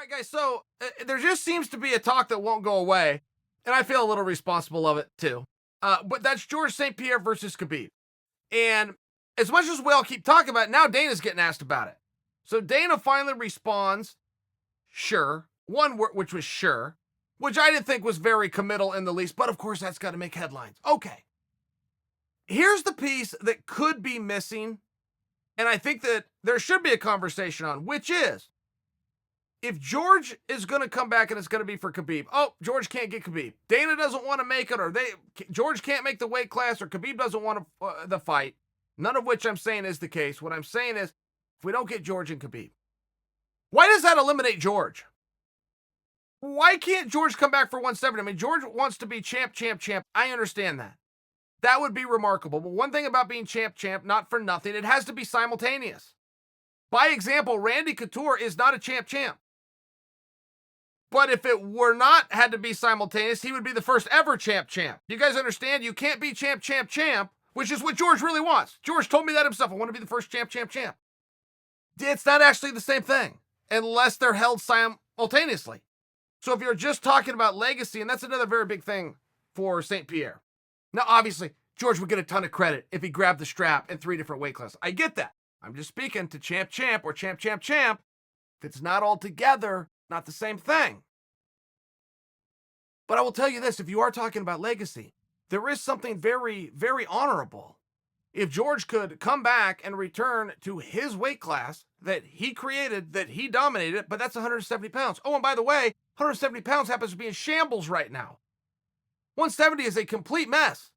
All right, guys. So there just seems to be a talk that won't go away, and I feel a little responsible of it too. But that's George St-Pierre versus Khabib. And as much as we all keep talking about it, now Dana's getting asked about it. So Dana finally responds, sure. One word, which was sure, which I didn't think was very committal in the least, but of course that's got to make headlines. Okay. Here's the piece that could be missing, and I think that there should be a conversation on, which is, if George is going to come back and it's going to be for Khabib, George can't get Khabib. Dana doesn't want to make it, or George can't make the weight class, or Khabib doesn't want the fight. None of which I'm saying is the case. What I'm saying is, if we don't get George and Khabib, why does that eliminate George? Why can't George come back for 170? I mean, George wants to be champ. I understand that. That would be remarkable. But one thing about being champ, not for nothing, it has to be simultaneous. By example, Randy Couture is not a champ. But if it were not had to be simultaneous, he would be the first ever champ. You guys understand? You can't be champ, which is what George really wants. George told me that himself. I want to be the first champ. It's not actually the same thing, unless they're held simultaneously. So if you're just talking about legacy, and that's another very big thing for St-Pierre. Now, obviously, George would get a ton of credit if he grabbed the strap in 3 different weight classes. I get that. I'm just speaking to champ or champ. If it's not all together, not the same thing. But I will tell you this, if you are talking about legacy, there is something very, very honorable. If George could come back and return to his weight class that he created, that he dominated, but that's 170 pounds. Oh, and by the way, 170 pounds happens to be in shambles right now. 170 is a complete mess.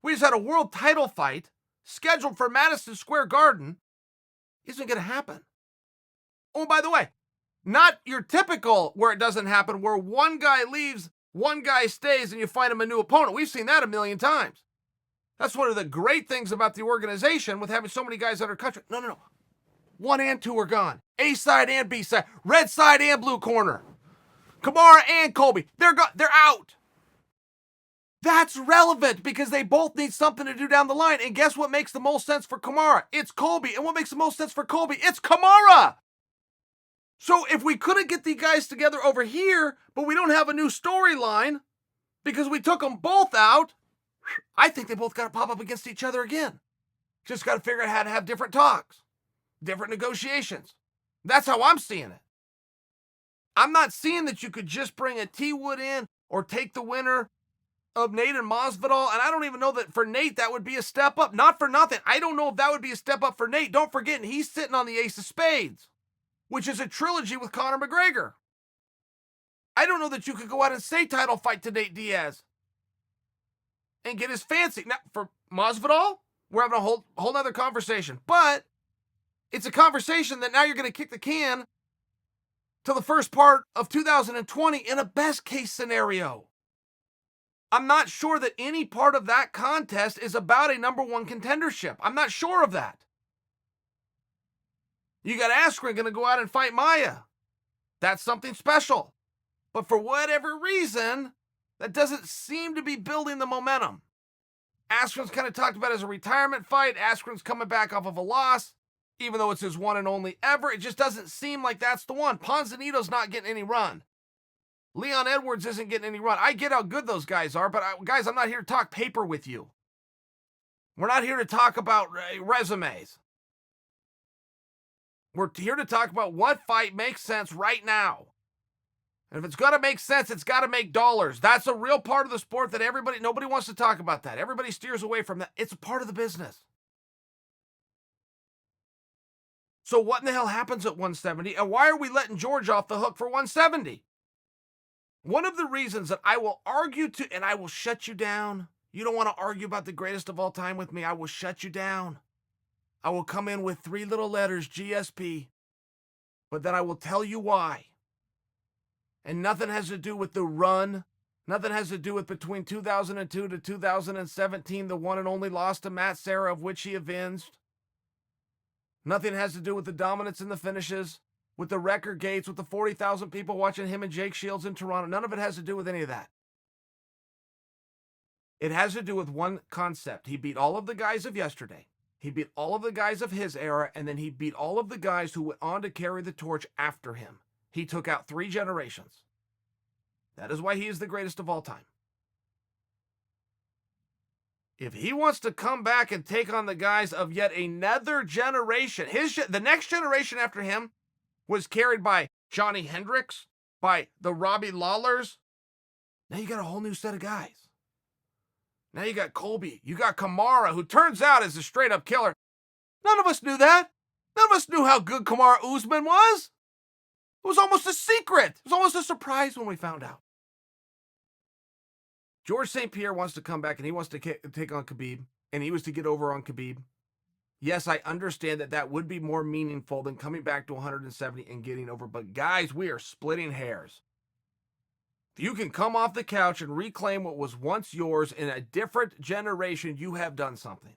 We just had a world title fight scheduled for Madison Square Garden. Isn't going to happen. Oh, by the way, not your typical where it doesn't happen, where one guy leaves, one guy stays, and you find him a new opponent. We've seen that a million times. That's one of the great things about the organization with having so many guys under contract. No. 1 and 2 are gone. A side and B side. Red side and blue corner. Kamaru and Colby. They're out. That's relevant because they both need something to do down the line. And guess what makes the most sense for Kamaru? It's Colby. And what makes the most sense for Colby? It's Kamaru. So if we couldn't get the guys together over here, but we don't have a new storyline because we took them both out, I think they both got to pop up against each other again. Just got to figure out how to have different talks, different negotiations. That's how I'm seeing it. I'm not seeing that you could just bring a T-Wood in or take the winner of Nate and Masvidal, and I don't even know that for Nate that would be a step up. Not for nothing. I don't know if that would be a step up for Nate. Don't forget, he's sitting on the Ace of Spades, which is a trilogy with Conor McGregor. I don't know that you could go out and say title fight to Nate Diaz and get his fancy. Now, for Masvidal, we're having a whole other conversation. But it's a conversation that now you're going to kick the can to the first part of 2020 in a best case scenario. I'm not sure that any part of that contest is about a number 1 contendership. I'm not sure of that. You got Askren going to go out and fight Maia. That's something special. But for whatever reason, that doesn't seem to be building the momentum. Askren's kind of talked about as a retirement fight. Askren's coming back off of a loss, even though it's his one and only ever. It just doesn't seem like that's the one. Ponzinibbio's not getting any run. Leon Edwards isn't getting any run. I get how good those guys are, but guys, I'm not here to talk paper with you. We're not here to talk about resumes. We're here to talk about what fight makes sense right now. And if it's got to make sense, it's got to make dollars. That's a real part of the sport that nobody wants to talk about that. Everybody steers away from that. It's a part of the business. So what in the hell happens at 170? And why are we letting George off the hook for 170? One of the reasons that I will argue and I will shut you down. You don't want to argue about the greatest of all time with me. I will shut you down. I will come in with 3 little letters, GSP. But then I will tell you why. And nothing has to do with the run. Nothing has to do with between 2002 to 2017, the one and only loss to Matt Serra, of which he avenged. Nothing has to do with the dominance in the finishes, with the record gates, with the 40,000 people watching him and Jake Shields in Toronto. None of it has to do with any of that. It has to do with one concept. He beat all of the guys of yesterday. He beat all of the guys of his era, and then he beat all of the guys who went on to carry the torch after him. he took out 3 generations. That is why he is the greatest of all time. If he wants to come back and take on the guys of yet another generation, the next generation after him was carried by Johnny Hendricks, by the Robbie Lawlers. Now you got a whole new set of guys. Now you got Colby, you got Kamaru, who turns out is a straight-up killer. None of us knew that. None of us knew how good Kamaru Usman was. It was almost a secret. It was almost a surprise when we found out. George St-Pierre wants to come back and he wants to take on Khabib, and he was to get over on Khabib. Yes, I understand that would be more meaningful than coming back to 170 and getting over. But guys, we are splitting hairs. If you can come off the couch and reclaim what was once yours in a different generation, you have done something.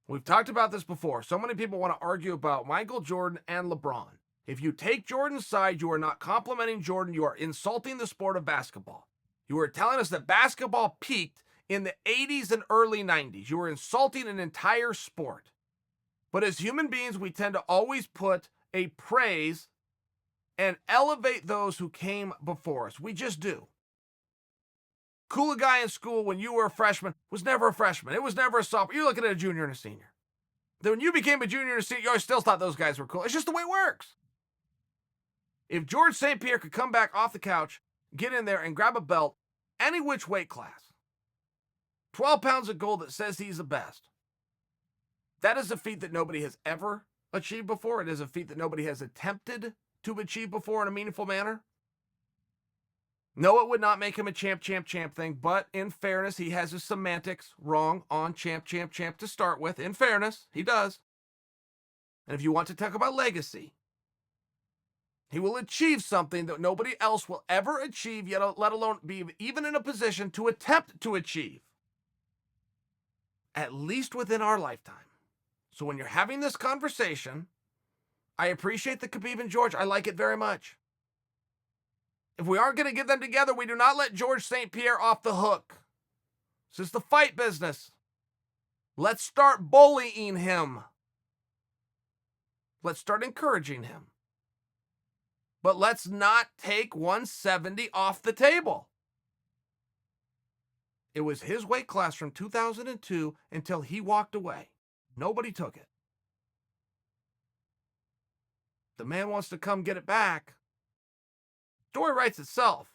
We've talked about this before. So many people want to argue about Michael Jordan and LeBron. If you take Jordan's side, you are not complimenting Jordan. You are insulting the sport of basketball. You are telling us that basketball peaked in the 80s and early 90s. You are insulting an entire sport. But as human beings, we tend to always put a praise and elevate those who came before us. We just do. Cool guy in school when you were a freshman was never a freshman. It was never a sophomore. You're looking at a junior and a senior. Then when you became a junior and a senior, you always still thought those guys were cool. It's just the way it works. If George St-Pierre could come back off the couch, get in there and grab a belt, any which weight class, 12 pounds of gold that says he's the best, that is a feat that nobody has ever achieved before. It is a feat that nobody has attempted to achieve before in a meaningful manner. No, it would not make him a champ thing, but in fairness, he has his semantics wrong on champ to start with. In fairness, he does. And if you want to talk about legacy, he will achieve something that nobody else will ever achieve, yet let alone be even in a position to attempt to achieve. At least within our lifetime. So when you're having this conversation, I appreciate the Khabib and George. I like it very much. If we aren't going to get them together, we do not let George St-Pierre off the hook. This is the fight business. Let's start bullying him. Let's start encouraging him. But let's not take 170 off the table. It was his weight class from 2002 until he walked away. Nobody took it. The man wants to come get it back. Story writes itself.